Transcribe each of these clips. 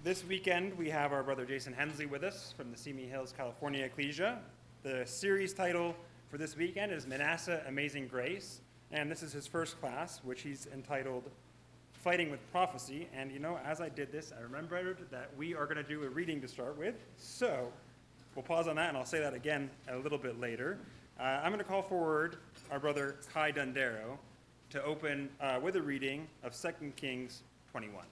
This weekend, we have our brother Jason Hensley with us from the Simi Hills, California Ecclesia. The series title for this weekend is Manasseh, Amazing Grace, and this is his first class, which he's entitled Fighting with Prophecy. And you know, as I did this, I remembered that we are going to do a reading to start with, so we'll pause on that, and I'll say that again a little bit later. I'm going to call forward our brother Kai Dundero to open with a reading of 2 Kings 21.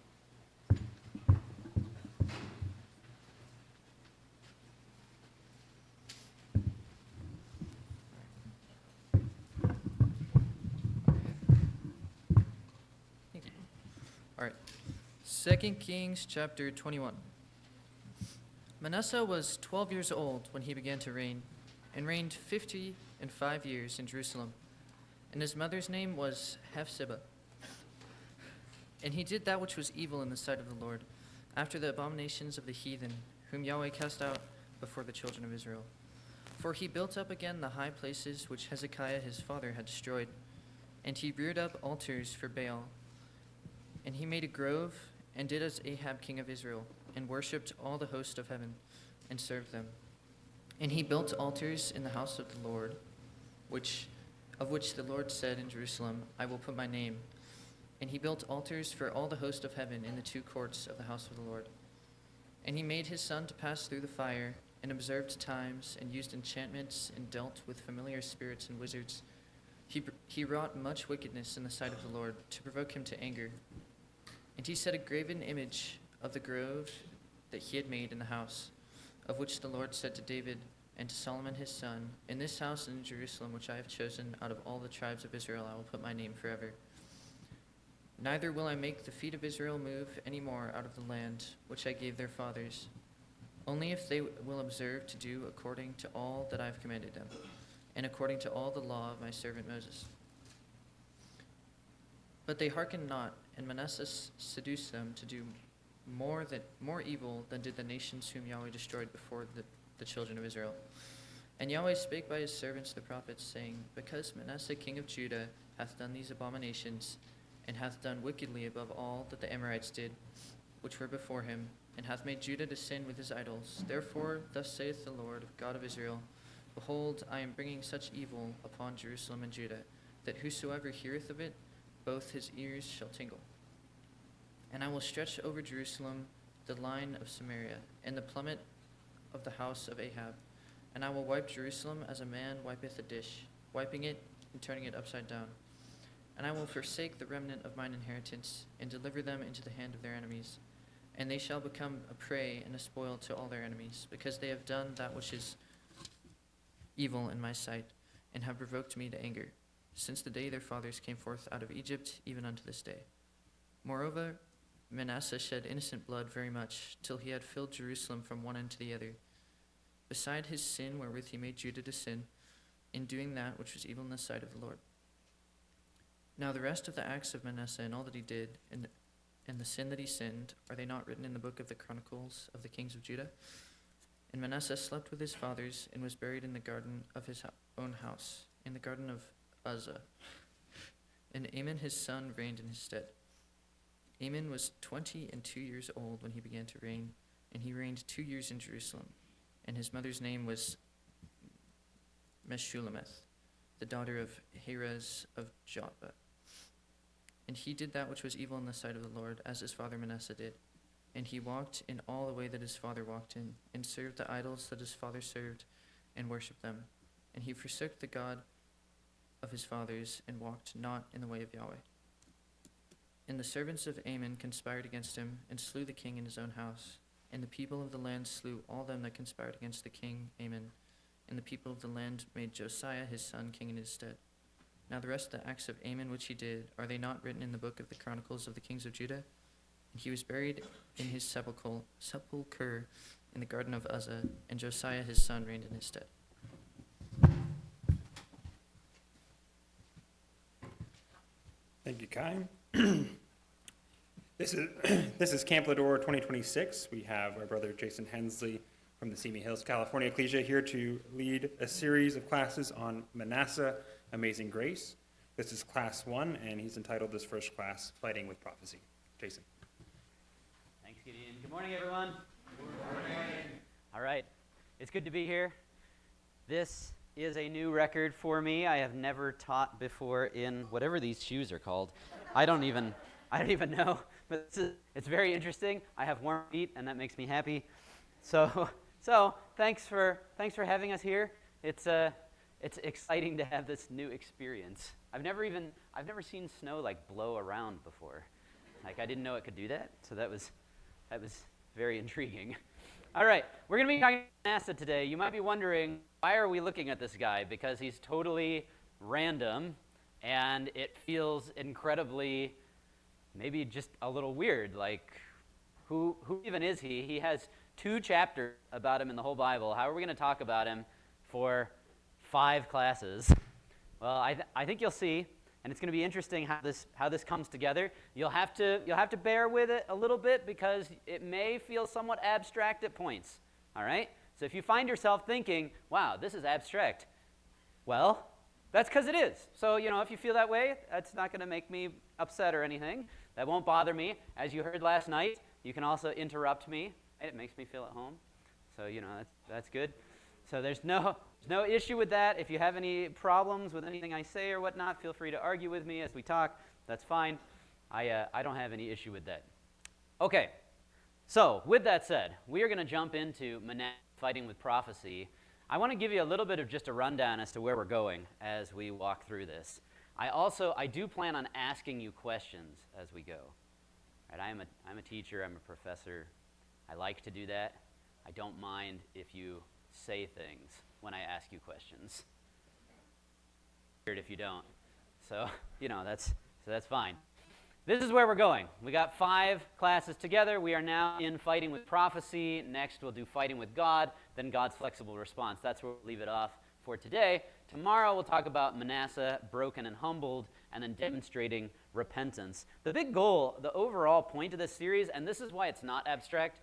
All right, 2 Kings chapter 21. Manasseh was 12 years old when he began to reign, and reigned 55 years in Jerusalem. And his mother's name was Hephzibah. And he did that which was evil in the sight of the Lord, after the abominations of the heathen, whom Yahweh cast out before the children of Israel. For he built up again the high places which Hezekiah his father had destroyed, and he reared up altars for Baal. And he made a grove, and did as Ahab king of Israel, and worshipped all the host of heaven, and served them. And he built altars in the house of the Lord, of which the Lord said in Jerusalem, I will put my name. And he built altars for all the host of heaven in the two courts of the house of the Lord. And he made his son to pass through the fire, and observed times, and used enchantments, and dealt with familiar spirits and wizards. He wrought much wickedness in the sight of the Lord, to provoke him to anger. And he set a graven image of the grove that he had made in the house, of which the Lord said to David and to Solomon his son, in this house and in Jerusalem, which I have chosen out of all the tribes of Israel, I will put my name forever. Neither will I make the feet of Israel move any more out of the land which I gave their fathers, only if they will observe to do according to all that I have commanded them, and according to all the law of my servant Moses. But they hearkened not, and Manasseh seduced them to do more evil than did the nations whom Yahweh destroyed before the children of Israel. And Yahweh spake by his servants the prophets, saying, because Manasseh king of Judah hath done these abominations, and hath done wickedly above all that the Amorites did, which were before him, and hath made Judah to sin with his idols. Therefore thus saith the Lord, God of Israel, behold, I am bringing such evil upon Jerusalem and Judah, that whosoever heareth of it, both his ears shall tingle. And I will stretch over Jerusalem the line of Samaria, and the plummet of the house of Ahab. And I will wipe Jerusalem as a man wipeth a dish, wiping it and turning it upside down. And I will forsake the remnant of mine inheritance, and deliver them into the hand of their enemies. And they shall become a prey and a spoil to all their enemies, because they have done that which is evil in my sight, and have provoked me to anger, since the day their fathers came forth out of Egypt, even unto this day. Moreover, Manasseh shed innocent blood very much, till he had filled Jerusalem from one end to the other, beside his sin wherewith he made Judah to sin, in doing that which was evil in the sight of the Lord. Now the rest of the acts of Manasseh, and all that he did, and the sin that he sinned, are they not written in the book of the Chronicles of the kings of Judah? And Manasseh slept with his fathers, and was buried in the garden of his own house, in the garden of Uzzah. And Amon his son reigned in his stead. Amon was 22 years old when he began to reign, and he reigned 2 years in Jerusalem. And his mother's name was Meshullemeth, the daughter of Harez of Jotbah. And he did that which was evil in the sight of the Lord, as his father Manasseh did. And he walked in all the way that his father walked in, and served the idols that his father served, and worshipped them. And he forsook the God of his fathers, and walked not in the way of Yahweh. And the servants of Amon conspired against him, and slew the king in his own house. And the people of the land slew all them that conspired against the king Amon. And the people of the land made Josiah his son king in his stead. Now the rest of the acts of Amon which he did, are they not written in the book of the Chronicles of the kings of Judah? And he was buried in his sepulchre in the garden of Uzzah, and Josiah his son reigned in his stead. Thank you, Kai. This is Camp Ladore 2026. We have our brother Jason Hensley from the Simi Hills, California Ecclesia here to lead a series of classes on Manasseh, Amazing Grace. This is class 1, and he's entitled this first class, Fighting with Prophecy. Jason. Thanks, Gideon. Good morning, everyone. Good morning. All right. It's good to be here. This is a new record for me. I have never taught before in whatever these shoes are called. I don't even know, but it's very interesting. I have warm feet, and that makes me happy. So thanks for having us here. It's exciting to have this new experience. I've never seen snow like blow around before. Like, I didn't know it could do that, so that was very intriguing. All right, we're going to be talking about NASA today. You might be wondering, why are we looking at this guy? Because he's totally random, and it feels incredibly, maybe just a little weird. Like, who even is he? He has 2 chapters about him in the whole Bible. How are we going to talk about him for 5 classes? Well, I think you'll see. And it's going to be interesting how this comes together. You'll have to bear with it a little bit because it may feel somewhat abstract at points. All right? So if you find yourself thinking, wow, this is abstract, well, that's because it is. So, if you feel that way, that's not going to make me upset or anything. That won't bother me. As you heard last night, you can also interrupt me. It makes me feel at home. So, that's good. So there's no issue with that. If you have any problems with anything I say or whatnot, feel free to argue with me as we talk. That's fine. I don't have any issue with that. Okay, so with that said, we are going to jump into Manasseh fighting with prophecy. I want to give you a little bit of just a rundown as to where we're going as we walk through this. I do plan on asking you questions as we go. Right, I'm a teacher. I'm a professor. I like to do that. I don't mind if you say things when I ask you questions. Weird if you don't. So, that's fine. This is where we're going. We got 5 classes together. We are now in fighting with prophecy. Next, we'll do fighting with God, then God's flexible response. That's where we'll leave it off for today. Tomorrow, we'll talk about Manasseh, broken and humbled, and then demonstrating repentance. The big goal, the overall point of this series, and this is why it's not abstract,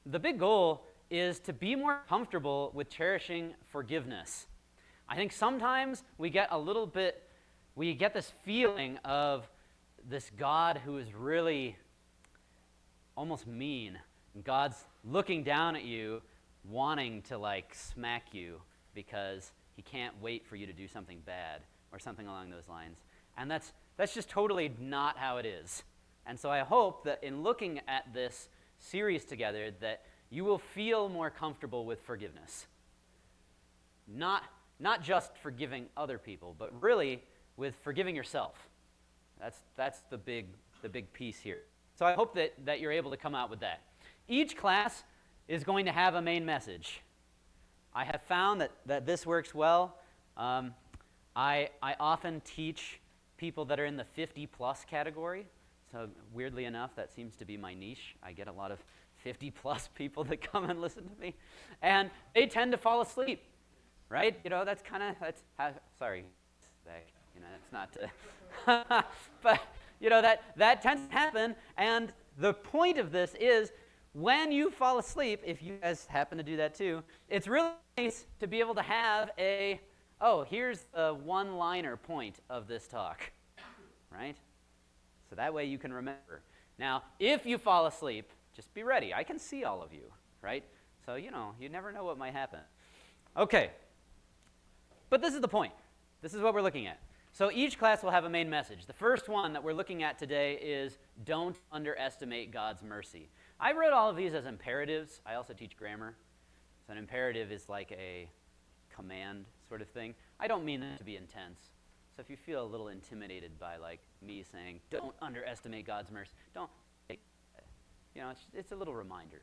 the big goal is to be more comfortable with cherishing forgiveness. I think sometimes we get this feeling of this God who is really almost mean. God's looking down at you, wanting to smack you because he can't wait for you to do something bad or something along those lines. And that's just totally not how it is. And so I hope that in looking at this series together that you will feel more comfortable with forgiveness. Not just forgiving other people, but really with forgiving yourself. That's the big piece here. So I hope that you're able to come out with that. Each class is going to have a main message. I have found that this works well. I often teach people that are in the 50-plus category. So weirdly enough, that seems to be my niche. I get a lot of 50-plus people that come and listen to me, and they tend to fall asleep, right? That's sorry, it's not, but, that tends to happen, and the point of this is when you fall asleep, if you guys happen to do that too, it's really nice to be able to have here's the one-liner point of this talk, right? So that way you can remember. Now, if you fall asleep, just be ready. I can see all of you, right? So, you never know what might happen. Okay. But this is the point. This is what we're looking at. So each class will have a main message. The first one that we're looking at today is don't underestimate God's mercy. I wrote all of these as imperatives. I also teach grammar. So an imperative is like a command sort of thing. I don't mean that to be intense. So if you feel a little intimidated by me saying, don't underestimate God's mercy, don't. It's a little reminder.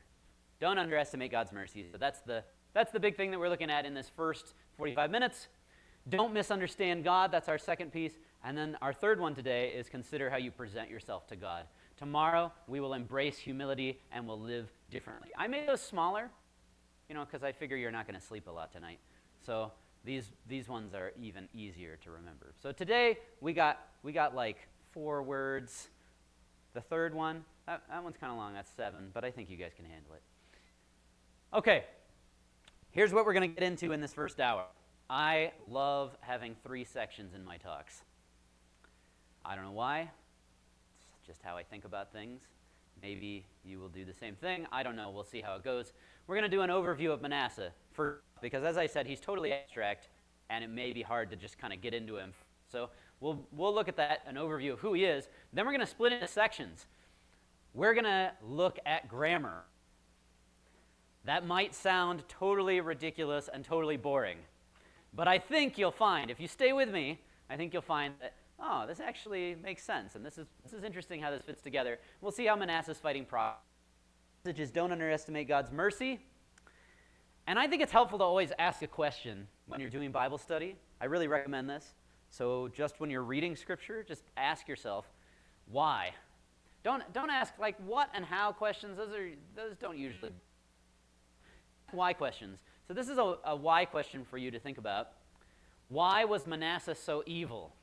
Don't underestimate God's mercy. So that's the big thing that we're looking at in this first 45 minutes. Don't misunderstand God. That's our second piece. And then our third one today is consider how you present yourself to God. Tomorrow, we will embrace humility and we'll live differently. I made those smaller, because I figure you're not going to sleep a lot tonight. So these ones are even easier to remember. So today, we got 4 words. The third one, that one's kind of long. That's 7, but I think you guys can handle it. Okay, here's what we're going to get into in this first hour. I love having 3 sections in my talks. I don't know why. It's just how I think about things. Maybe you will do the same thing. I don't know. We'll see how it goes. We're going to do an overview of Manasseh because, as I said, he's totally abstract, and it may be hard to just kind of get into him. So we'll look at that, an overview of who he is. Then we're going to split into sections. We're going to look at grammar. That might sound totally ridiculous and totally boring. But I think you'll find, if you stay with me, I think you'll find that, oh, this actually makes sense. And this is interesting how this fits together. We'll see how Manasseh's fighting problems. Messages, don't underestimate God's mercy. And I think it's helpful to always ask a question when you're doing Bible study. I really recommend this. So just when you're reading Scripture, just ask yourself, why? Don't ask like what and how questions. Those don't usually. Why questions. So this is a why question for you to think about. Why was Manasseh so evil?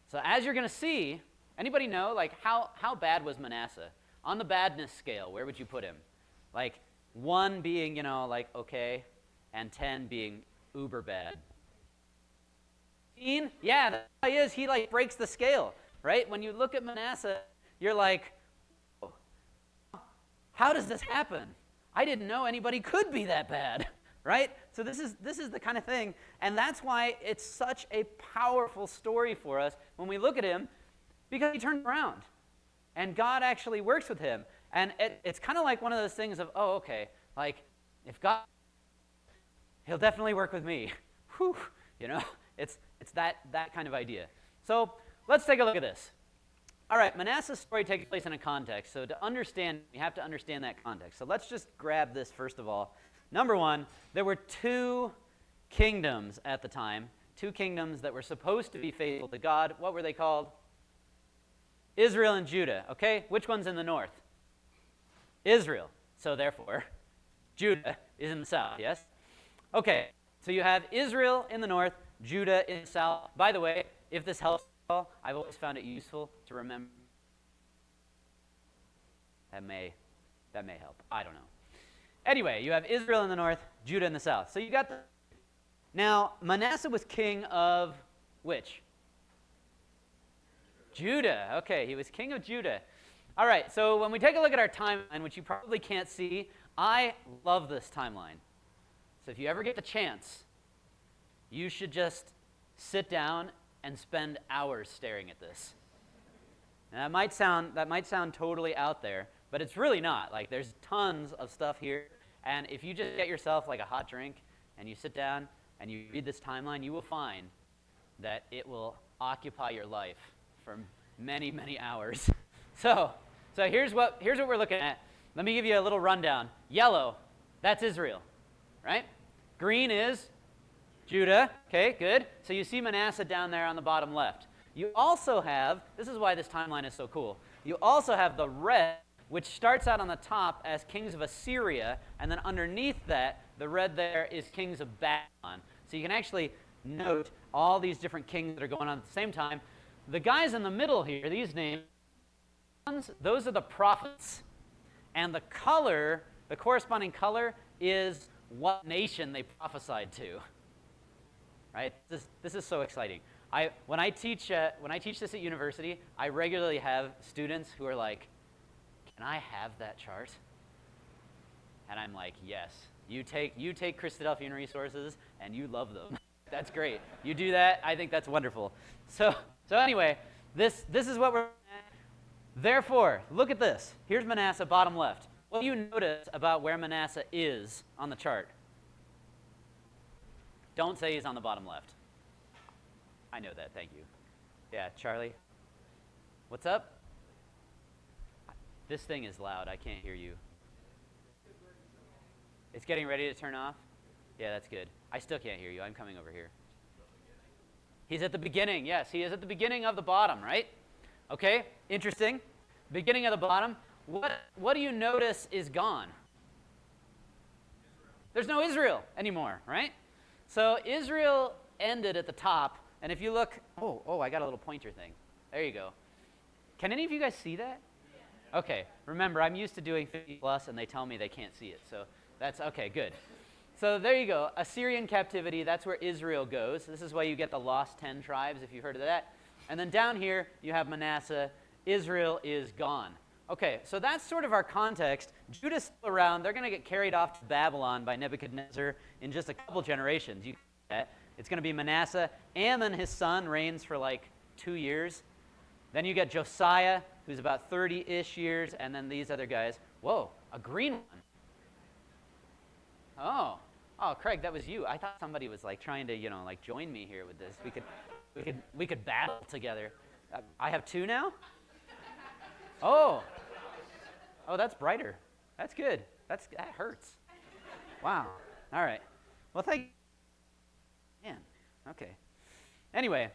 So as you're going to see, anybody know like how bad was Manasseh? On the badness scale, where would you put him? Like 1 being, like okay, and 10 being uber bad. 15? Yeah, that's how he is. He like breaks the scale, right? When you look at Manasseh, you're like, oh, how does this happen? I didn't know anybody could be that bad, right? So this is the kind of thing, and that's why it's such a powerful story for us when we look at him, because he turned around, and God actually works with him. And it's kind of like one of those things of, oh, okay, like if God, he'll definitely work with me. Whew, it's that kind of idea. So let's take a look at this. All right, Manasseh's story takes place in a context. So to understand, you have to understand that context. So let's just grab this first of all. Number one, there were 2 kingdoms at the time, 2 kingdoms that were supposed to be faithful to God. What were they called? Israel and Judah, okay? Which one's in the north? Israel. So therefore, Judah is in the south, yes? Okay, so you have Israel in the north, Judah in the south. By the way, if this helps at all, I've always found it useful to remember. That may help. I don't know. Anyway, you have Israel in the north, Judah in the south. So you got the... Now, Manasseh was king of which? Judah. Okay, he was king of Judah. All right, so when we take a look at our timeline, which you probably can't see, I love this timeline. So if you ever get the chance, you should just sit down and spend hours staring at this. And that might sound totally out there, but it's really not. Like there's tons of stuff here, and if you just get yourself like a hot drink and you sit down and you read this timeline, you will find that it will occupy your life for many, many hours. So here's what we're looking at. Let me give you a little rundown. Yellow, that's Israel, right? Green is Judah. Okay, good. So you see Manasseh down there on the bottom left. You also have, this is why this timeline is so cool, you also have the red, which starts out on the top as kings of Assyria, and then underneath that, the red there is kings of Babylon. So you can actually note all these different kings that are going on at the same time. The guys in the middle here, these names, those are the prophets. And the color, the corresponding color, is what nation they prophesied to. Right? This is so exciting. When I teach this at university, I regularly have students who are like, "Can I have that chart?" And I'm like, "Yes. You take Christadelphian resources and you love them. That's great. You do that. I think that's wonderful." So anyway, this is what we're. Therefore, look at this. Here's Manasseh, bottom left. What do you notice about where Manasseh is on the chart? Don't say he's on the bottom left. I know that, thank you. Yeah, Charlie? What's up? This thing is loud, I can't hear you. It's getting ready to turn off? Yeah, that's good. I still can't hear you, I'm coming over here. He's at the beginning, yes, he is at the beginning of the bottom, right? Okay, interesting. Beginning of the bottom. What do you notice is gone? There's no Israel anymore, right? So Israel ended at the top, and if you look, I got a little pointer thing. There you go. Can any of you guys see that? Okay, remember, I'm used to doing 50 plus, and they tell me they can't see it, so that's, okay, good. So there you go, Assyrian captivity, that's where Israel goes. This is why you get the lost 10 tribes, if you've heard of that. And then down here, you have Manasseh. Israel is gone. Okay, so that's sort of our context. Judah's still around. They're going to get carried off to Babylon by Nebuchadnezzar in just a couple generations. You can see that. It's going to be Manasseh, and then his son reigns for like 2 years. Then you get Josiah, who's about 30-ish years, and then these other guys. Whoa, a green one. Oh, Craig, that was you. I thought somebody was like trying to, like join me here with this. We could battle together. I have 2 now? Oh, that's brighter. That's good. That hurts. Wow. All right. Well, thank you. Man, okay. Anyway,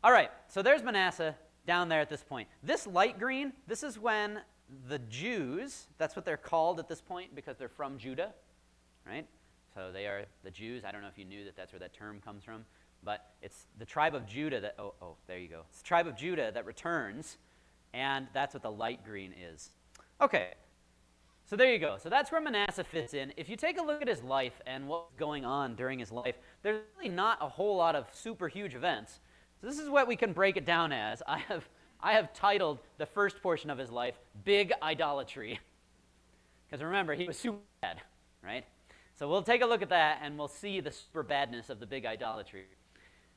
all right, so there's Manasseh down there at this point. This light green, this is when the Jews, that's what they're called at this point because they're from Judah, right? So they are the Jews. I don't know if you knew that that's where that term comes from, but it's the tribe of Judah that, there you go. It's the tribe of Judah that returns, and that's what the light green is. Okay, so there you go. So that's where Manasseh fits in. If you take a look at his life and what's going on during his life, there's really not a whole lot of super huge events. So this is what we can break it down as. I have titled the first portion of his life, Big Idolatry. Because remember, he was super bad, right? So we'll take a look at that, and we'll see the super badness of the big idolatry.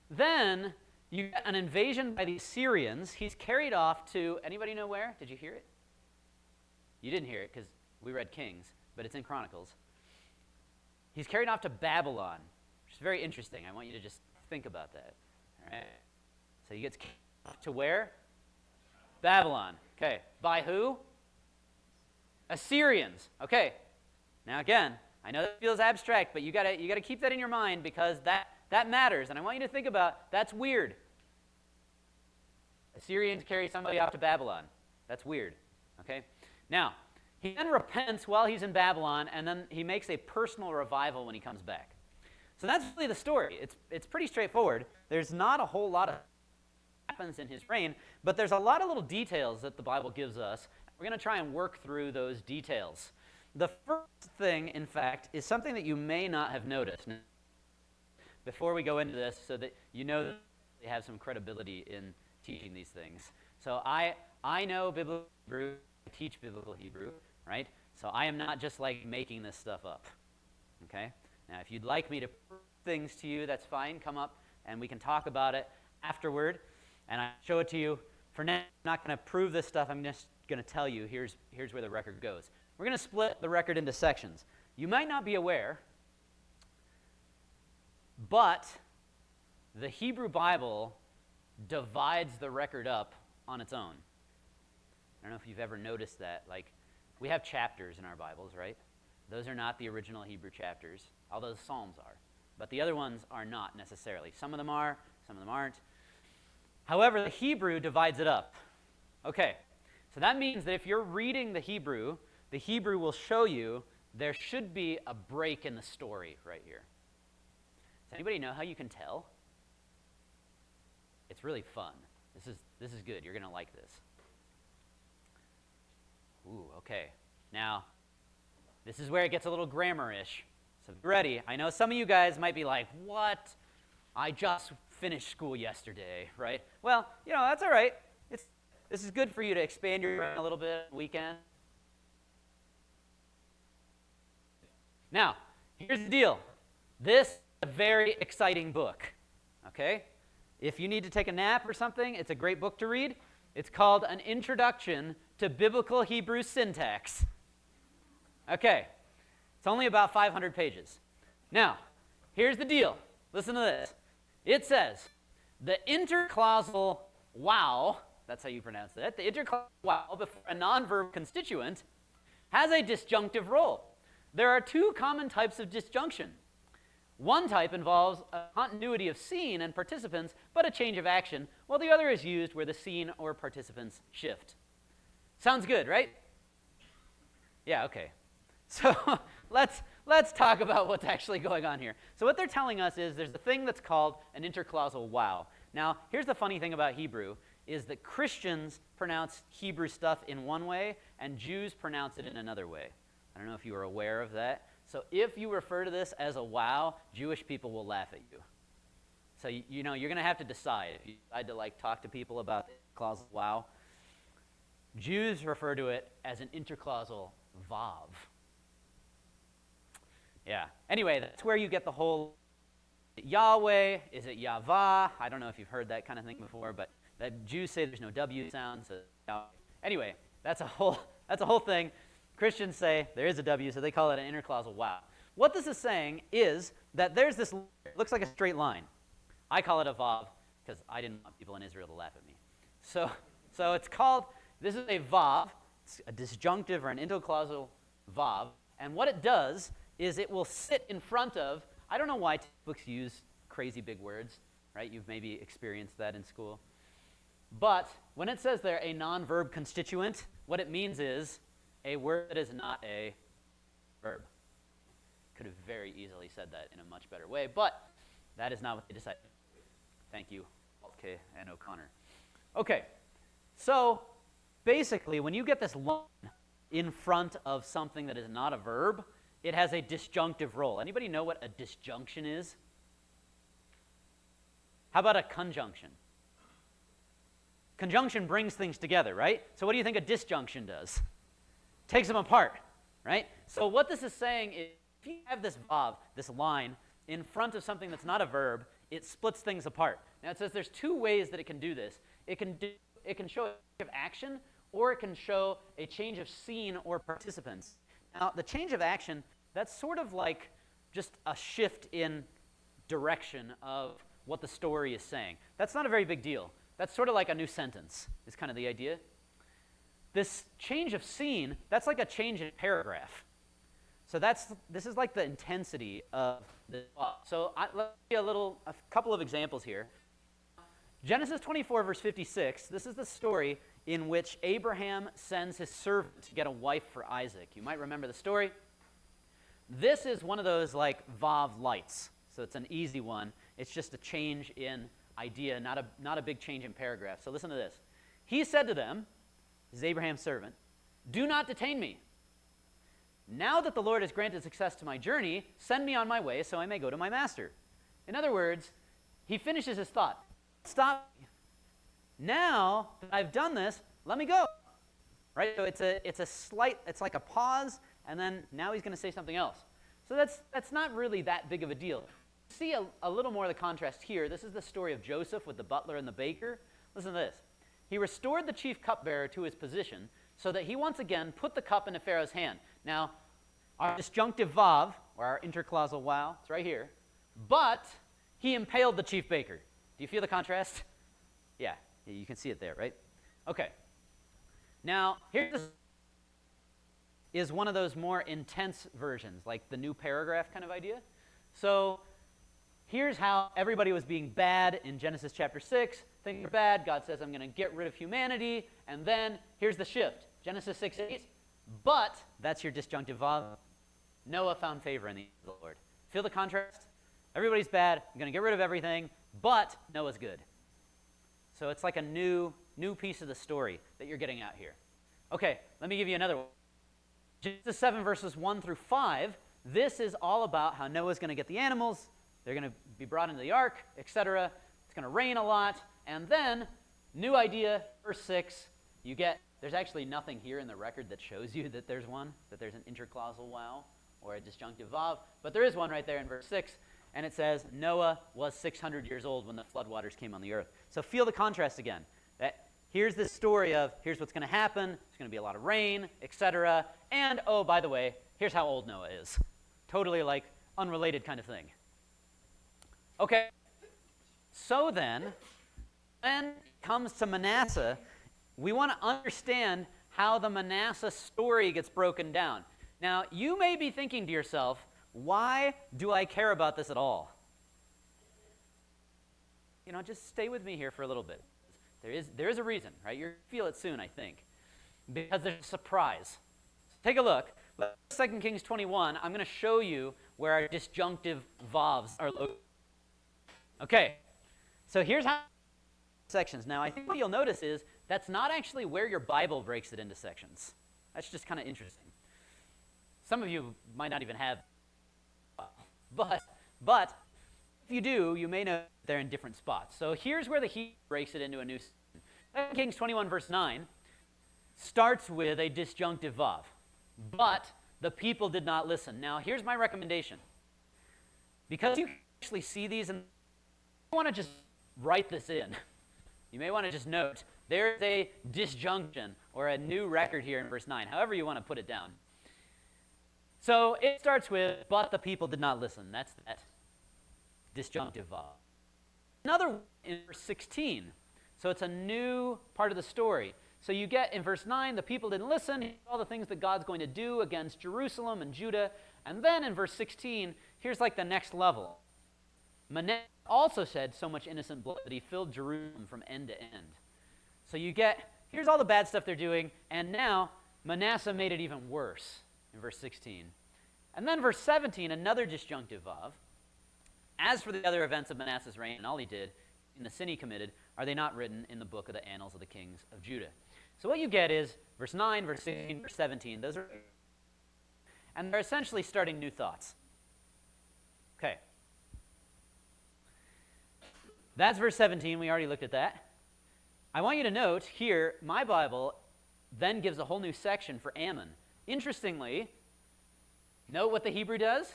Then you get an invasion by the Syrians. He's carried off to, anybody know where? Did you hear it? You didn't hear it because we read Kings, but it's in Chronicles. He's carried off to Babylon, which is very interesting. I want you to just think about that. All right. So he gets carried off to where? Babylon. Okay. By who? Assyrians. Okay. Now again, I know that feels abstract, but you gotta keep that in your mind because that matters, and I want you to think about that's weird. Assyrians carry somebody off to Babylon. That's weird. Okay. Now he then repents while he's in Babylon, and then he makes a personal revival when he comes back. So that's really the story. It's pretty straightforward. There's not a whole lot of happens in his reign, but there's a lot of little details that the Bible gives us. We're going to try and work through those details. The first thing, in fact, is something that you may not have noticed. Before we go into this, so that you know that they have some credibility in teaching these things. So I know biblical Hebrew, I teach biblical Hebrew, right? So I am not just like making this stuff up, okay? Now, if you'd like me to prove things to you, that's fine. Come up and we can talk about it afterward, and I show it to you. For now, I'm not going to prove this stuff. I'm just going to tell you here's where the record goes. We're going to split the record into sections. You might not be aware, but the Hebrew Bible divides the record up on its own. I don't know if you've ever noticed that. Like, we have chapters in our Bibles, right? Those are not the original Hebrew chapters, although the Psalms are. But the other ones are not necessarily. Some of them are, some of them aren't. However, the Hebrew divides it up. Okay, so that means that if you're reading the Hebrew will show you there should be a break in the story right here. Does anybody know how you can tell? It's really fun. This is good. You're going to like this. Ooh, okay. Now, this is where it gets a little grammar-ish. So be ready. I know some of you guys might be like, what? I just finished school yesterday, right? Well, that's all right. This is good for you to expand your brain a little bit on the weekend. Now, here's the deal. This is a very exciting book, okay? If you need to take a nap or something, it's a great book to read. It's called An Introduction to Biblical Hebrew Syntax. Okay, it's only about 500 pages. Now, here's the deal. Listen to this. It says, the interclausal wow, that's how you pronounce it, the interclausal wow before a non-verb constituent has a disjunctive role. There are 2 common types of disjunction. One type involves a continuity of scene and participants, but a change of action, while the other is used where the scene or participants shift. Sounds good, right? Yeah, okay. So let's talk about what's actually going on here. So what they're telling us is there's a thing that's called an interclausal wow. Now, here's the funny thing about Hebrew, is that Christians pronounce Hebrew stuff in one way, and Jews pronounce it in another way. I don't know if you are aware of that. So if you refer to this as a wow, Jewish people will laugh at you. So you're going to have to decide if you decide to talk to people about the clause wow. Jews refer to it as an interclausal vav. Yeah. Anyway, that's where you get the whole Yahweh. Is it Yahvah? I don't know if you've heard that kind of thing before, but the Jews say there's no W sound. So Yahweh. Anyway, that's a whole thing. Christians say there is a W, so they call it an interclausal wow. What this is saying is that there's this, it looks like a straight line. I call it a vav because I didn't want people in Israel to laugh at me. So it's called, this is a vav, it's a disjunctive or an interclausal vav, and what it does is it will sit in front of, I don't know why textbooks use crazy big words, right? You've maybe experienced that in school. But when it says there a non-verb constituent, what it means is a word that is not a verb. Could have very easily said that in a much better way, but that is not what they decided. Thank you, Walt K. and O'Connor. Okay, so basically when you get this line in front of something that is not a verb, it has a disjunctive role. Anybody know what a disjunction is? How about a conjunction? Conjunction brings things together, right? So what do you think a disjunction does? Takes them apart, right? So what this is saying is if you have this vav, this line, in front of something that's not a verb, it splits things apart. Now it says there's two ways that it can do this. It can show a change of action, or it can show a change of scene or participants. Now the change of action, that's sort of like just a shift in direction of what the story is saying. That's not a very big deal. That's sort of like a new sentence, is kind of the idea. This change of scene, that's like a change in paragraph. So this is like the intensity of the thought. So let's see a couple of examples here. Genesis 24, verse 56, this is the story in which Abraham sends his servant to get a wife for Isaac. You might remember the story. This is one of those like vav lights. So it's an easy one. It's just a change in idea, not a big change in paragraph. So listen to this. He said to them, this is Abraham's servant, "Do not detain me. Now that the Lord has granted success to my journey, send me on my way so I may go to my master." In other words, he finishes his thought. Stop. Now that I've done this, let me go. Right? So it's like a pause, and then now he's going to say something else. So that's not really that big of a deal. See a little more of the contrast here. This is the story of Joseph with the butler and the baker. Listen to this. He restored the chief cupbearer to his position so that he once again put the cup into Pharaoh's hand. Now, our disjunctive vav, or our interclausal wow, it's right here, but he impaled the chief baker. Do you feel the contrast? Yeah, you can see it there, right? Okay. Now, here's is one of those more intense versions, like the new paragraph kind of idea. So here's how everybody was being bad in Genesis chapter 6. Things are bad. God says, I'm going to get rid of humanity. And then here's the shift. Genesis 6:8. But, that's your disjunctive vav, Noah found favor in the eyes of the Lord. Feel the contrast? Everybody's bad. I'm going to get rid of everything. But Noah's good. So it's like a new piece of the story that you're getting at here. Okay, let me give you another one. Genesis 7 verses 1 through 5. This is all about how Noah's going to get the animals. They're going to be brought into the ark, etc. It's going to rain a lot. And then, new idea, verse 6, there's actually nothing here in the record that shows you that there's one, that there's an interclausal wow or a disjunctive vav, but there is one right there in verse 6, and it says, Noah was 600 years old when the floodwaters came on the earth. So feel the contrast again. That here's this story of, here's what's going to happen, there's going to be a lot of rain, etc. And, oh, by the way, here's how old Noah is. Totally like unrelated kind of thing. Okay, so then it comes to Manasseh, we want to understand how the Manasseh story gets broken down. Now, you may be thinking to yourself, why do I care about this at all? Just stay with me here for a little bit. There is a reason, right? You'll feel it soon, I think. Because there's a surprise. So take a look. 2 Kings 21, I'm going to show you where our disjunctive vavs are located. Okay, so here's how sections. Now, I think what you'll notice is that's not actually where your Bible breaks it into sections. That's just kind of interesting. Some of you might not even have, but if you do, you may know they're in different spots. So here's where the Hebrew breaks it into a new section. 2 Kings 21, verse 9. starts with a disjunctive vav. But the people did not listen. Now, here's my recommendation. Because you can actually see these, and you want to just write this in. You may want to just note, there's a disjunction or a new record here in verse 9, however you want to put it down. So it starts with, but the people did not listen. That's that disjunctive vav. Another one in verse 16. So it's a new part of the story. So you get in verse 9, the people didn't listen, all the things that God's going to do against Jerusalem and Judah. And then in verse 16, here's like the next level. Manasseh also shed so much innocent blood that he filled Jerusalem from end to end. So you get, here's all the bad stuff they're doing, and now Manasseh made it even worse in verse 16. And then verse 17, another disjunctive vav. As for the other events of Manasseh's reign and all he did, in the sin he committed, are they not written in the book of the annals of the kings of Judah? So what you get is verse 9, verse 16, verse 17. Those are, and they're essentially starting new thoughts. Okay. That's verse 17. We already looked at that. I want you to note here, my Bible then gives a whole new section for Ammon. Interestingly, note what the Hebrew does.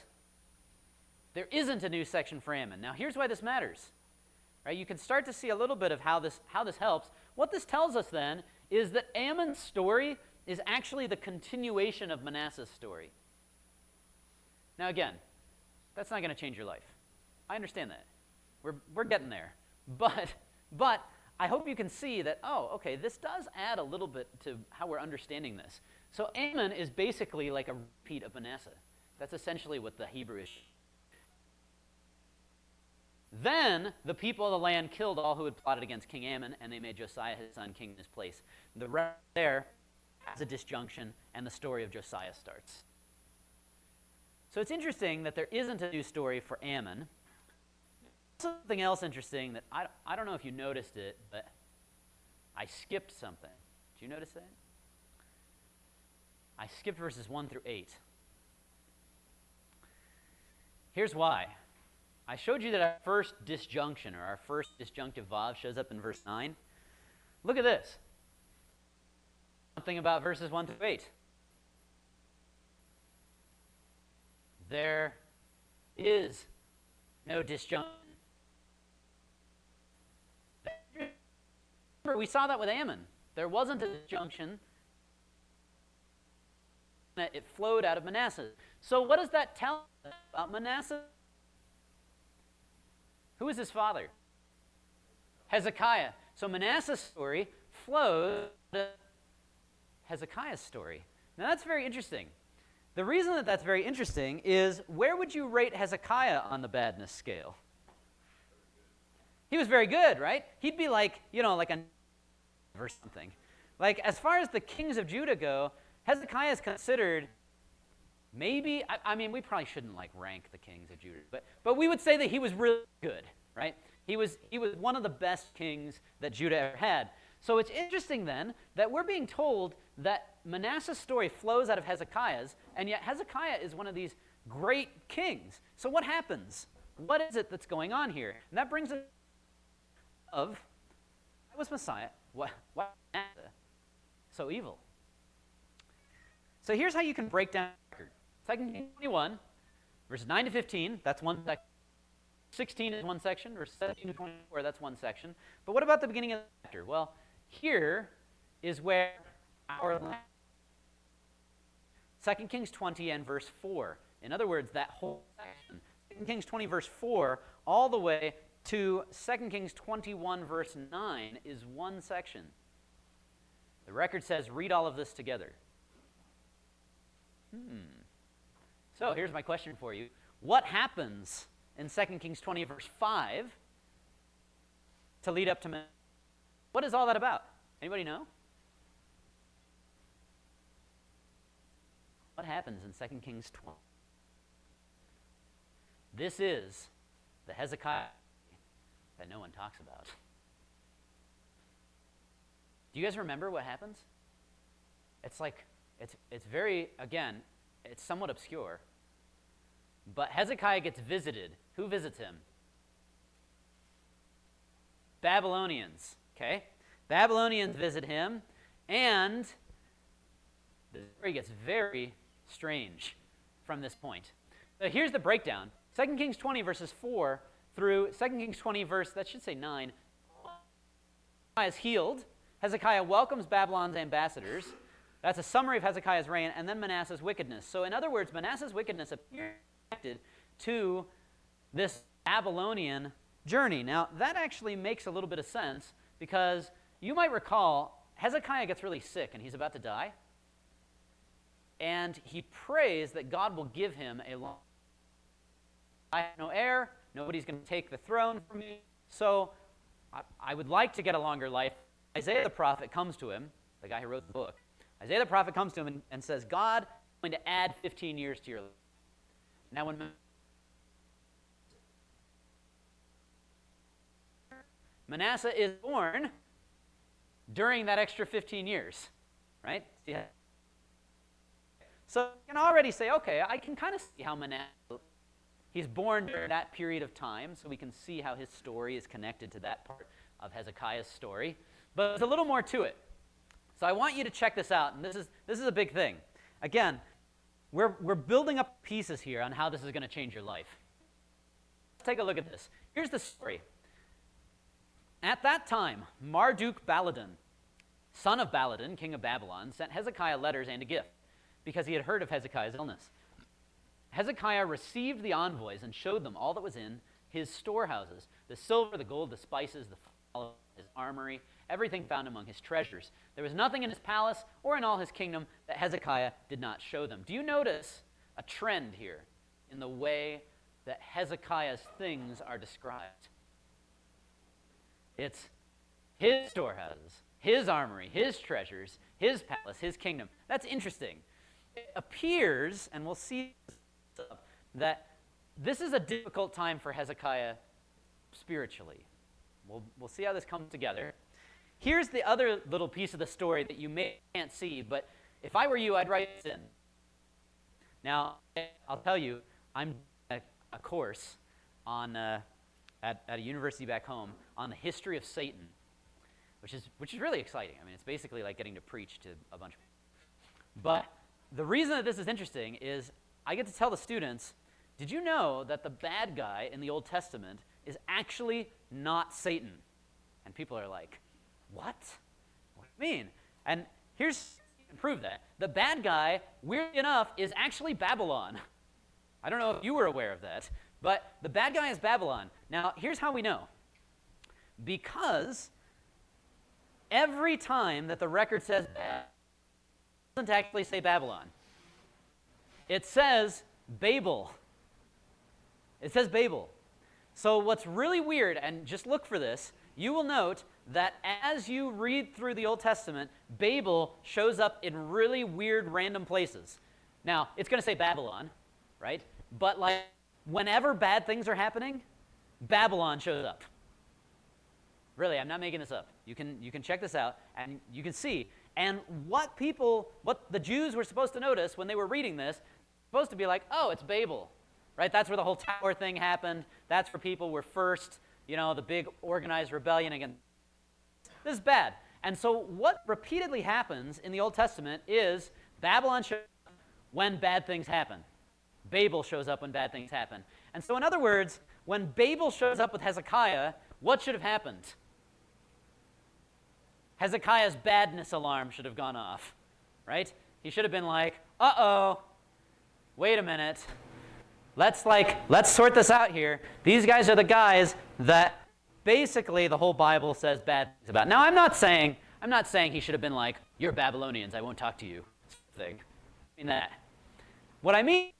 There isn't a new section for Ammon. Now, here's why this matters. Right? You can start to see a little bit of how this helps. What this tells us then is that Ammon's story is actually the continuation of Manasseh's story. Now, again, that's not going to change your life. I understand that. We're getting there. But I hope you can see that, oh, okay, this does add a little bit to how we're understanding this. So Ammon is basically like a repeat of Manasseh. That's essentially what the Hebrew is. Then the people of the land killed all who had plotted against King Ammon, and they made Josiah his son king in his place. The rest there has a disjunction, and the story of Josiah starts. So it's interesting that there isn't a new story for Ammon. Something else interesting that I don't know if you noticed it, but I skipped something. Did you notice that? I skipped verses 1 through 8. Here's why. I showed you that our first disjunction, or our first disjunctive vav, shows up in verse 9. Look at this. Something about verses 1 through 8. There is no disjunction. Remember, we saw that with Ammon. There wasn't a disjunction. It flowed out of Manasseh. So what does that tell us about Manasseh? Who is his father? Hezekiah. So Manasseh's story flows to Hezekiah's story. Now that's very interesting. The reason that that's very interesting is, where would you rate Hezekiah on the badness scale? He was very good, right? He'd be like, like a or something. Like, as far as the kings of Judah go, Hezekiah is considered maybe, I mean, we probably shouldn't rank the kings of Judah, but we would say that he was really good, right? He was one of the best kings that Judah ever had. So it's interesting then that we're being told that Manasseh's story flows out of Hezekiah's, and yet Hezekiah is one of these great kings. So what happens? What is it that's going on here? And that brings us why was Messiah, why Manasseh so evil? So here's how you can break down the record. 2 Kings 21, verses 9 to 15, that's one section. 16 is one section, verse 17 to 24, that's one section. But what about the beginning of the chapter? Well, here is where our 2 Kings 20 and verse 4. In other words, that whole section, 2 Kings 20 verse 4, all the way to 2 Kings 21 verse 9 is one section. The record says, read all of this together. So here's my question for you. What happens in 2 Kings 20 verse 5 to lead up to Manasseh? What is all that about? Anybody know? What happens in 2 Kings 20? This is the Hezekiah that no one talks about. Do you guys remember what happens? It's very, again, it's somewhat obscure. But Hezekiah gets visited. Who visits him? Babylonians, okay? Babylonians visit him, and the story gets very strange from this point. So here's the breakdown. 2 Kings 20 verses 4 through 2 Kings 20 verse, that should say 9. Hezekiah is healed. Hezekiah welcomes Babylon's ambassadors. That's a summary of Hezekiah's reign, and then Manasseh's wickedness. So in other words, Manasseh's wickedness appears connected to this Babylonian journey. Now, that actually makes a little bit of sense, because you might recall Hezekiah gets really sick and he's about to die. And he prays that God will give him a long life. I have no heir. Nobody's going to take the throne from me. So I would like to get a longer life. Isaiah the prophet comes to him, the guy who wrote the book. Isaiah the prophet comes to him and says, God is going to add 15 years to your life. Now, when Manasseh is born during that extra 15 years, right? Yeah. So you can already say, okay, I can kind of see how Manasseh, he's born during that period of time, so we can see how his story is connected to that part of Hezekiah's story. But there's a little more to it. So I want you to check this out, and this is a big thing. Again, we're building up pieces here on how this is going to change your life. Let's take a look at this. Here's the story. At that time, Marduk-Baladan, son of Baladan, king of Babylon, sent Hezekiah letters and a gift, because he had heard of Hezekiah's illness. Hezekiah received the envoys and showed them all that was in his storehouses, the silver, the gold, the spices, the flour, his armory, everything found among his treasures. There was nothing in his palace or in all his kingdom that Hezekiah did not show them. Do you notice a trend here in the way that Hezekiah's things are described? It's his storehouses, his armory, his treasures, his palace, his kingdom. That's interesting. It appears, and we'll see, that this is a difficult time for Hezekiah spiritually. We'll see how this comes together. Here's the other little piece of the story that you can't see, but if I were you, I'd write this in. Now, I'll tell you, I'm doing a course on at a university back home on the history of Satan, which is really exciting. I mean, it's basically like getting to preach to a bunch of people. But the reason that this is interesting is I get to tell the students, did you know that the bad guy in the Old Testament is actually not Satan? And people are like, what? What do you mean? And here's to prove that. The bad guy, weirdly enough, is actually Babylon. I don't know if you were aware of that, but the bad guy is Babylon. Now, here's how we know. Because every time that the record says bad, it doesn't actually say Babylon. It says Babel. It says Babel. So what's really weird, and just look for this, you will note that as you read through the Old Testament, Babel shows up in really weird random places. Now, it's going to say Babylon, right? But like whenever bad things are happening, Babylon shows up. Really, I'm not making this up. You can check this out, and you can see. And what the Jews were supposed to notice when they were reading this, supposed to be like, oh, it's Babel, right? That's where the whole tower thing happened. That's where people were first, the big organized rebellion against. This is bad. And so what repeatedly happens in the Old Testament is Babylon shows up when bad things happen. Babel shows up when bad things happen. And so in other words, when Babel shows up with Hezekiah, what should have happened? Hezekiah's badness alarm should have gone off, right? He should have been like, uh-oh, wait a minute. Let's sort this out here. These guys are the guys that basically the whole Bible says bad things about. Now, I'm not saying he should have been like, you're Babylonians, I won't talk to you, thing. I mean that. What I mean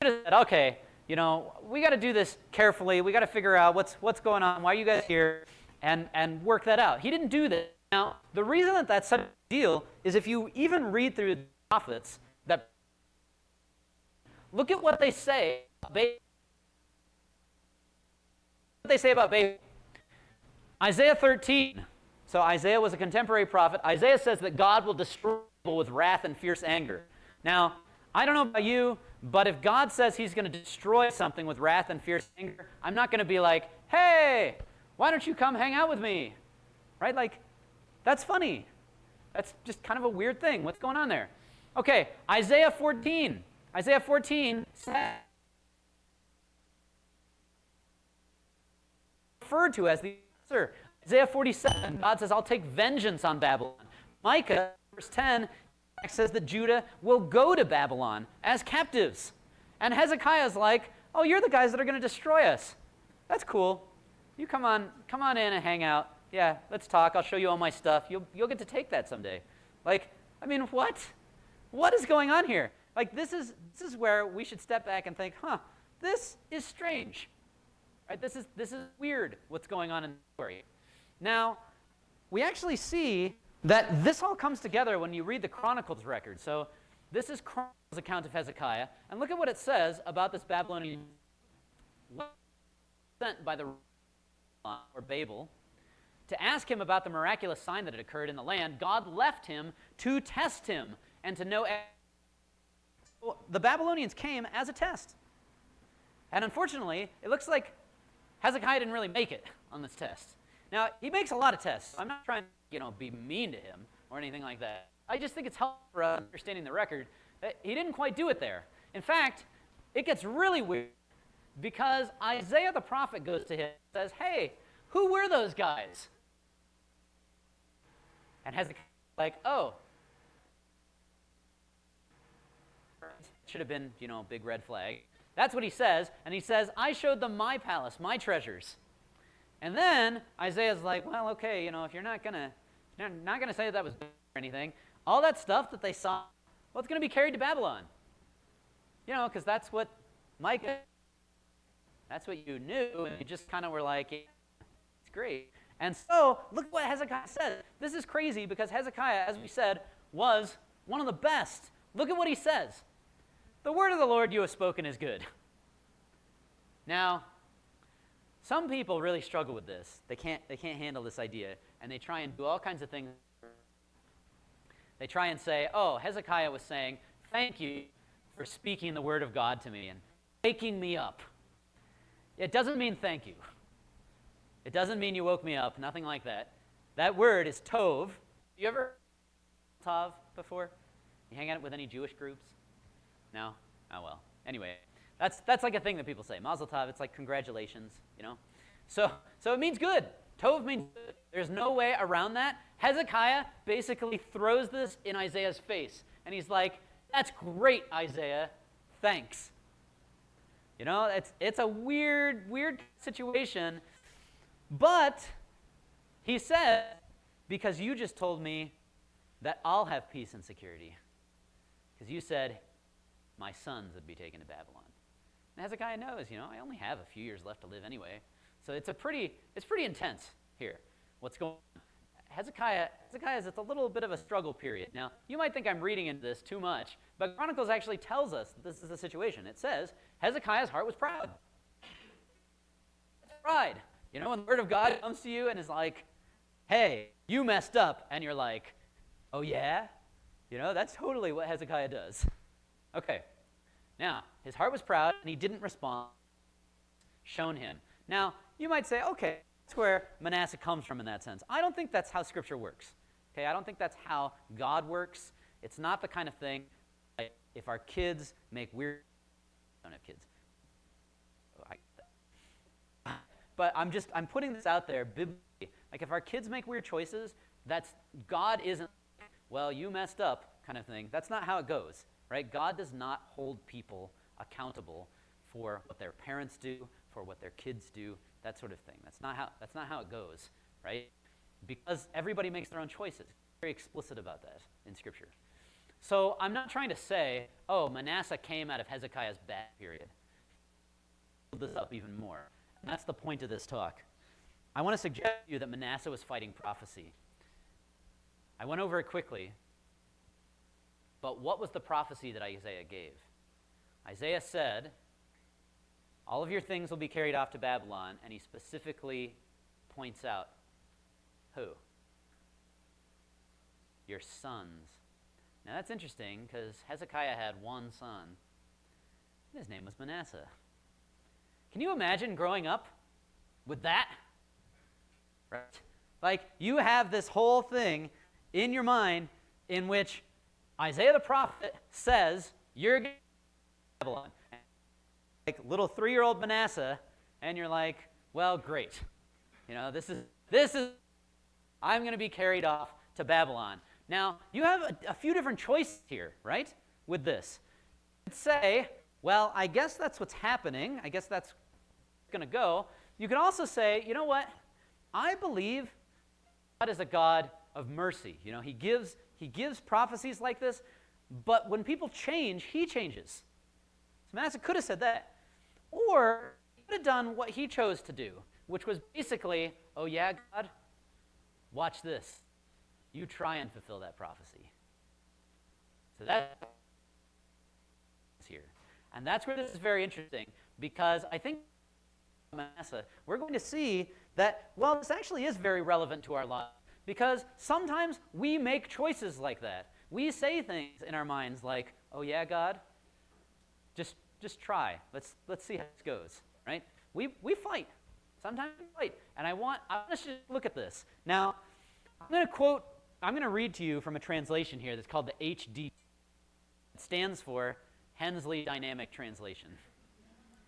is that, okay, we got to do this carefully. We got to figure out what's going on. Why are you guys here? And work that out. He didn't do that. Now, the reason that that's such a deal is if you even read through the prophets, that look at what they say about Babel. What they say about Babel. Isaiah 13. So Isaiah was a contemporary prophet. Isaiah says that God will destroy people with wrath and fierce anger. Now, I don't know about you, but if God says he's going to destroy something with wrath and fierce anger, I'm not going to be like, hey, why don't you come hang out with me? Right? Like, that's funny. That's just kind of a weird thing. What's going on there? Okay, Isaiah 14. Isaiah 14 says, referred to as the answer. Isaiah 47, God says, I'll take vengeance on Babylon. Micah, verse 10, says that Judah will go to Babylon as captives. And Hezekiah's like, oh, you're the guys that are going to destroy us. That's cool. You come on in and hang out. Yeah, let's talk. I'll show you all my stuff. You'll get to take that someday. Like, I mean, what? What is going on here? Like, this is where we should step back and think, this is strange. Right? This is weird what's going on in the story. Now, we actually see that this all comes together when you read the Chronicles record. So this is Chronicles' account of Hezekiah, and look at what it says about this Babylonian sent by the or Babel to ask him about the miraculous sign that had occurred in the land. God left him to test him and to know. The Babylonians came as a test, and unfortunately, it looks like Hezekiah didn't really make it on this test. Now, he makes a lot of tests. I'm not trying to, be mean to him or anything like that. I just think it's helpful for understanding the record that he didn't quite do it there. In fact, it gets really weird because Isaiah the prophet goes to him and says, hey, who were those guys? And Hezekiah's like, oh. Should have been, big red flag. That's what he says, and he says, I showed them my palace, my treasures. And then Isaiah's like, well, okay, if you're not gonna say that was or anything, all that stuff that they saw, well, it's gonna be carried to Babylon. Because that's what Micah, that's what you knew, and you just kind of were like, yeah, it's great. And so, look what Hezekiah says. This is crazy because Hezekiah, as we said, was one of the best. Look at what he says. The word of the Lord you have spoken is good. Now, some people really struggle with this. They can't handle this idea, and they try and do all kinds of things. They try and say, oh, Hezekiah was saying, thank you for speaking the word of God to me and waking me up. It doesn't mean thank you. It doesn't mean you woke me up, nothing like that. That word is tov. You ever tov before? You hang out with any Jewish groups? No? Oh, well. Anyway, that's like a thing that people say. Mazel tov, it's like congratulations, So it means good. Tov means good. There's no way around that. Hezekiah basically throws this in Isaiah's face. And he's like, that's great, Isaiah. Thanks. It's a weird situation. But he said, because you just told me that I'll have peace and security. Because you said my sons would be taken to Babylon. And Hezekiah knows, I only have a few years left to live anyway. So it's pretty intense here. What's going on? Hezekiah's it's a little bit of a struggle period. Now, you might think I'm reading into this too much, but Chronicles actually tells us that this is the situation. It says, Hezekiah's heart was proud. Pride. When the word of God comes to you and is like, hey, you messed up, and you're like, oh yeah? That's totally what Hezekiah does. Okay. Now, his heart was proud, and he didn't respond. Shown him. Now, you might say, okay, that's where Manasseh comes from in that sense. I don't think that's how Scripture works. Okay, I don't think that's how God works. It's not the kind of thing, like, if our kids make weird... I don't have kids. But I'm putting this out there biblically. Like, if our kids make weird choices, God isn't, well, you messed up kind of thing. That's not how it goes, right? God does not hold people accountable for what their parents do, for what their kids do, that sort of thing. That's not how it goes, right? Because everybody makes their own choices. Very explicit about that in Scripture. So I'm not trying to say, oh, Manasseh came out of Hezekiah's bad period. Build this up even more. And that's the point of this talk. I want to suggest to you that Manasseh was fighting prophecy. I went over it quickly, but what was the prophecy that Isaiah gave? Isaiah said, all of your things will be carried off to Babylon, and he specifically points out, who? Your sons. Now that's interesting, because Hezekiah had one son, and his name was Manasseh. Can you imagine growing up with that? Right? Like, you have this whole thing in your mind in which Isaiah the prophet says, you're going to Babylon. Like little 3-year-old Manasseh, and you're like, well, great. This is, I'm going to be carried off to Babylon. Now, you have a few different choices here, right, with this. You could say, well, I guess that's what's happening. I guess that's going to go. You could also say, you know what? I believe God is a God of mercy. He gives prophecies like this, but when people change, he changes. So Manasseh could have said that. Or he could have done what he chose to do, which was basically, oh yeah, God, watch this. You try and fulfill that prophecy. So that's here. And that's where this is very interesting, because I think Manasseh, we're going to see that, well, this actually is very relevant to our lives, because sometimes we make choices like that. We say things in our minds like, oh yeah, God, just try. Let's see how this goes, right? We fight. Sometimes we fight. And I want us to look at this. Now, I'm going to read to you from a translation here that's called the HD. It stands for Hensley Dynamic Translation.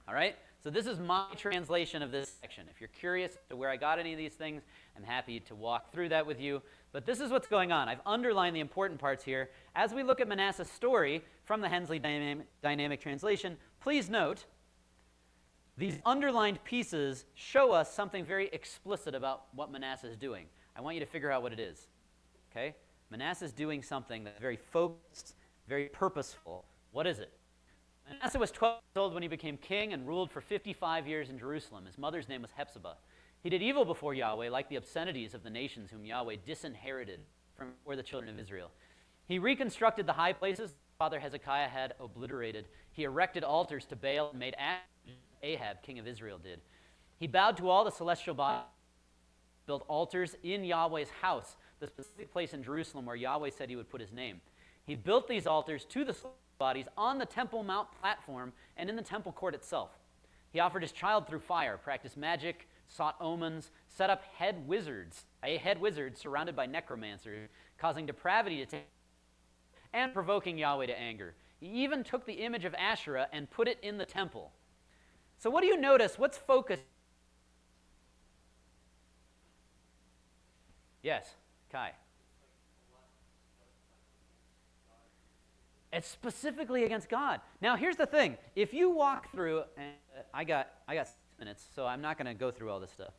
All right? So this is my translation of this section. If you're curious to where I got any of these things, I'm happy to walk through that with you. But this is what's going on. I've underlined the important parts here. As we look at Manasseh's story from the Hensley Dynamic Translation, please note these underlined pieces show us something very explicit about what Manasseh is doing. I want you to figure out what it is. Okay? Manasseh is doing something that's very focused, very purposeful. What is it? Manasseh was 12 years old when he became king and ruled for 55 years in Jerusalem. His mother's name was Hephzibah. He did evil before Yahweh, like the obscenities of the nations whom Yahweh disinherited from before the children of Israel. He reconstructed the high places father Hezekiah had obliterated. He erected altars to Baal and made Ahab, king of Israel, did. He bowed to all the celestial bodies, built altars in Yahweh's house, the specific place in Jerusalem where Yahweh said he would put his name. He built these altars to the bodies on the Temple Mount platform and in the temple court itself. He offered his child through fire, practiced magic, sought omens, set up a head wizard surrounded by necromancers, causing depravity to take and provoking Yahweh to anger. He even took the image of Asherah and put it in the temple. So what do you notice? What's focused? Yes, Kai. It's specifically against God. Now, here's the thing. If you walk through, and I got 6 minutes, so I'm not going to go through all this stuff.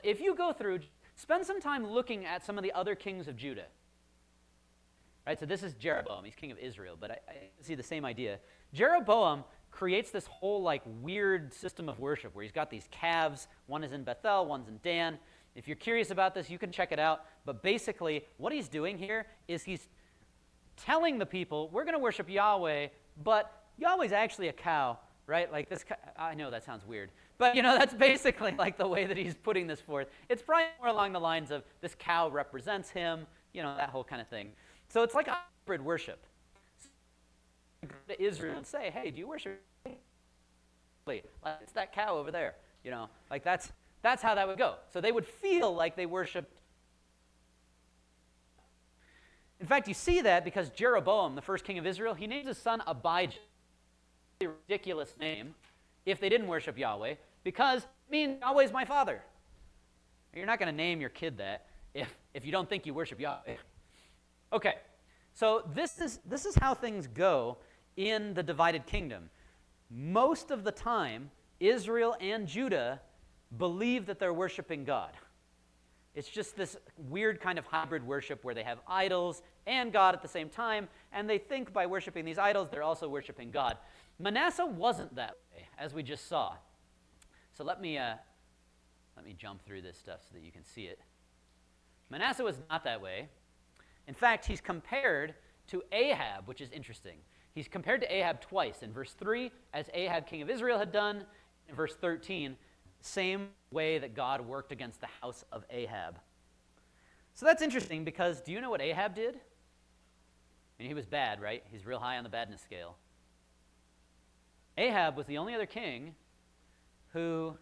If you go through, spend some time looking at some of the other kings of Judah. Right, so this is Jeroboam. He's king of Israel, but I see the same idea. Jeroboam creates this whole weird system of worship where he's got these calves. One is in Bethel, one's in Dan. If you're curious about this, you can check it out. But basically, what he's doing here is he's telling the people, we're going to worship Yahweh, but Yahweh's actually a cow, right? Like this, I know that sounds weird, but that's basically like the way that he's putting this forth. It's probably more along the lines of this cow represents him, that whole kind of thing. So it's like a hybrid worship. So you go to Israel and say, hey, do you worship? It's that cow over there, that's how that would go. So they would feel like they worshiped. In fact, you see that because Jeroboam, the first king of Israel, he names his son Abijah. A ridiculous name if they didn't worship Yahweh, because it means Yahweh's my father. You're not going to name your kid that if you don't think you worship Yahweh. Okay, so this is how things go in the divided kingdom. Most of the time, Israel and Judah believe that they're worshiping God. It's just this weird kind of hybrid worship where they have idols and God at the same time, and they think by worshiping these idols, they're also worshiping God. Manasseh wasn't that way, as we just saw. So let me jump through this stuff so that you can see it. Manasseh was not that way. In fact, he's compared to Ahab, which is interesting. He's compared to Ahab twice. In verse 3, as Ahab, king of Israel, had done. In verse 13, same way that God worked against the house of Ahab. So that's interesting because do you know what Ahab did? I mean, he was bad, right? He's real high on the badness scale. Ahab was the only other king who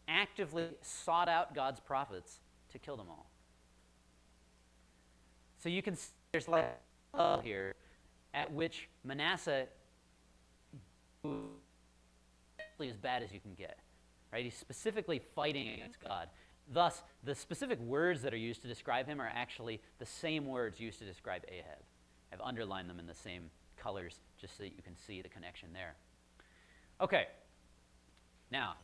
actively sought out God's prophets to kill them all. So you can see there's here. at which Manasseh as bad as you can get, right? He's specifically fighting against God. Thus, the specific words that are used to describe him are actually the same words used to describe Ahab. I've underlined them in the same colors just so that you can see the connection there. Okay, now,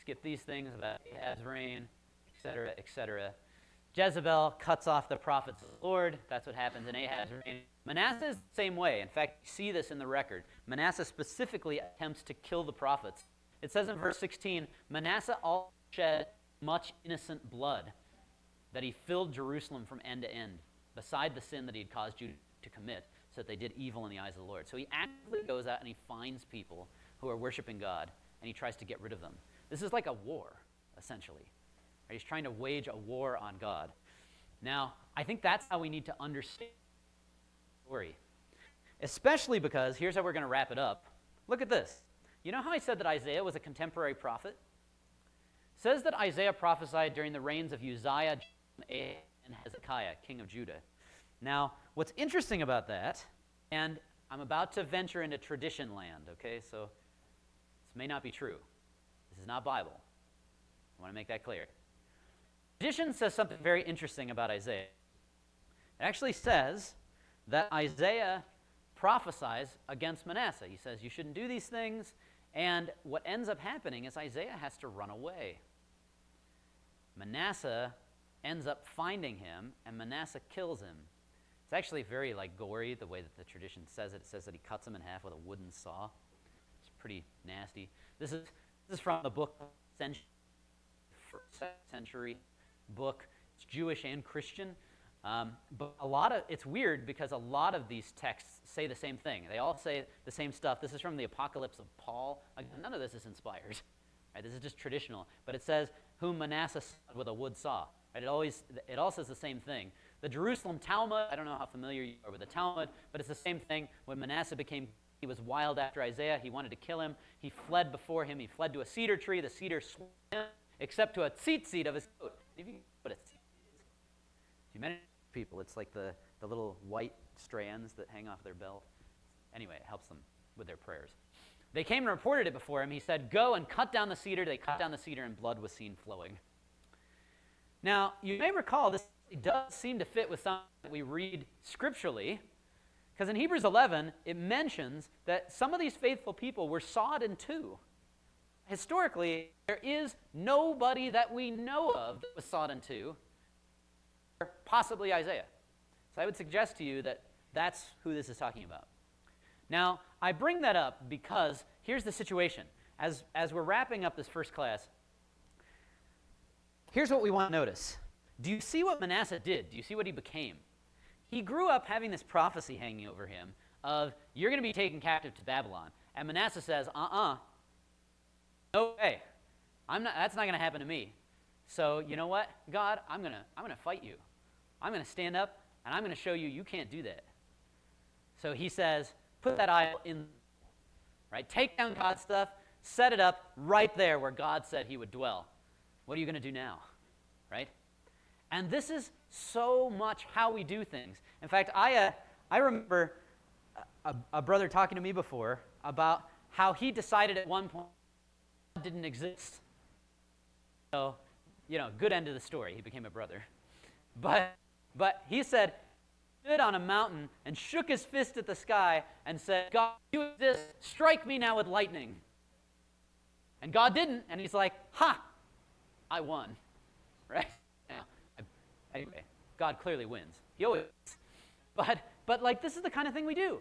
skip these things about Ahab's reign, etc., etc. Jezebel cuts off the prophets of the Lord. That's what happens in Ahab's reign. Manasseh is the same way. In fact, you see this in the record. Manasseh specifically attempts to kill the prophets. It says in verse 16, Manasseh also shed much innocent blood, that he filled Jerusalem from end to end, beside the sin that he had caused Judah to commit, so that they did evil in the eyes of the Lord. So he actively goes out and he finds people who are worshiping God, and he tries to get rid of them. This is like a war, essentially. Right? He's trying to wage a war on God. Now, I think that's how we need to understand the story. Especially because, here's how we're going to wrap it up. Look at this. You know how I said that Isaiah was a contemporary prophet? It says that Isaiah prophesied during the reigns of Uzziah, and Hezekiah, king of Judah. Now, what's interesting about that, and I'm about to venture into tradition land, okay? So this may not be true. This is not Bible. I want to make that clear. Tradition says something very interesting about Isaiah. It actually says that Isaiah prophesies against Manasseh. He says, you shouldn't do these things. And what ends up happening is Isaiah has to run away. Manasseh ends up finding him, and Manasseh kills him. It's actually very gory the way that the tradition says it. It says that he cuts him in half with a wooden saw. It's pretty nasty. This is from the book, first century book. It's Jewish and Christian. But it's weird because a lot of these texts say the same thing. They all say the same stuff. This is from the Apocalypse of Paul. None of this is inspired. Right? This is just traditional. But it says, whom Manasseh sawed with a wood saw. Right? It all says the same thing. The Jerusalem Talmud, I don't know how familiar you are with the Talmud, but it's the same thing. When Manasseh he was wild after Isaiah. He wanted to kill him. He fled before him. He fled to a cedar tree. The cedar swung him, except to a tzitzit of his coat. If you know what a tzitzit is, if you met people, it's like the little white strands that hang off their belt. Anyway, it helps them with their prayers. They came and reported it before him. He said, go and cut down the cedar. They cut down the cedar, and blood was seen flowing. Now, you may recall this does seem to fit with something that we read scripturally, because in Hebrews 11, it mentions that some of these faithful people were sawed in two. Historically, there is nobody that we know of that was sawed in two, or possibly Isaiah. So I would suggest to you that that's who this is talking about. Now, I bring that up because here's the situation. As we're wrapping up this first class, here's what we want to notice. Do you see what Manasseh did? Do you see what he became? He grew up having this prophecy hanging over him of, you're going to be taken captive to Babylon. And Manasseh says, no way. That's not going to happen to me. So you know what, God, I'm going to fight you. I'm going to stand up, and I'm going to show you you can't do that. So he says, put that idol in, right? Take down God's stuff, set it up right there where God said he would dwell. What are you going to do now, right? And this is so much how we do things. In fact, I remember a brother talking to me before about how he decided at one point God didn't exist. So, good end of the story. He became a brother. But he said, stood on a mountain and shook his fist at the sky and said, God, you exist, strike me now with lightning. And God didn't, and he's like, ha, I won, right? Anyway, God clearly wins. He always wins. But this is the kind of thing we do.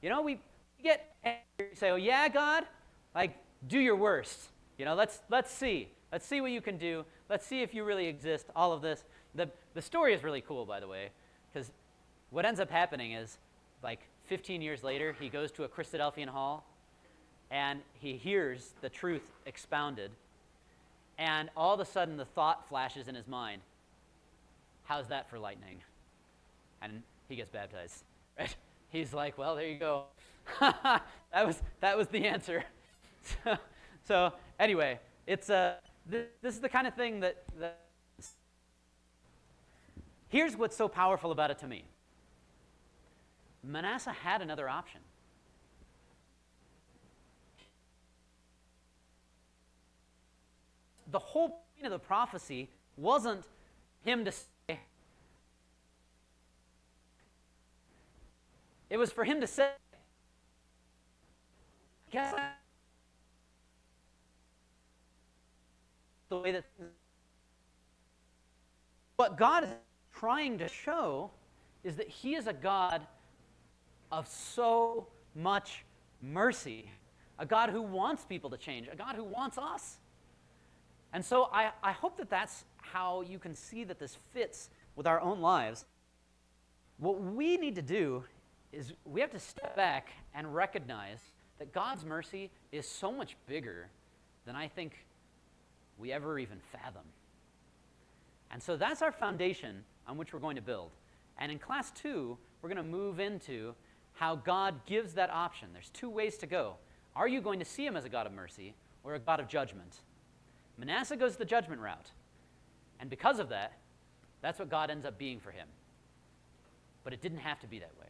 We get angry, say, oh yeah, God, do your worst. Let's see. Let's see what you can do. Let's see if you really exist, all of this. The story is really cool, by the way, because what ends up happening is, 15 years later, he goes to a Christadelphian hall, and he hears the truth expounded, and all of a sudden the thought flashes in his mind, how's that for lightning? And he gets baptized, right? He's like, well, there you go. that was the answer. So anyway, it's this is the kind of thing that here's what's so powerful about it to me. Manasseh had another option. The whole point of the prophecy wasn't him to say, it was for him to say, guess the way that what God is trying to show is that he is a God of so much mercy, a God who wants people to change, a God who wants us. And so I hope that that's how you can see that this fits with our own lives. What we need to do is we have to step back and recognize that God's mercy is so much bigger than I think we ever even fathom. And so that's our foundation on which we're going to build. And in class 2, we're going to move into how God gives that option. There's 2 ways to go. Are you going to see him as a God of mercy or a God of judgment? Manasseh goes the judgment route. And because of that, that's what God ends up being for him. But it didn't have to be that way.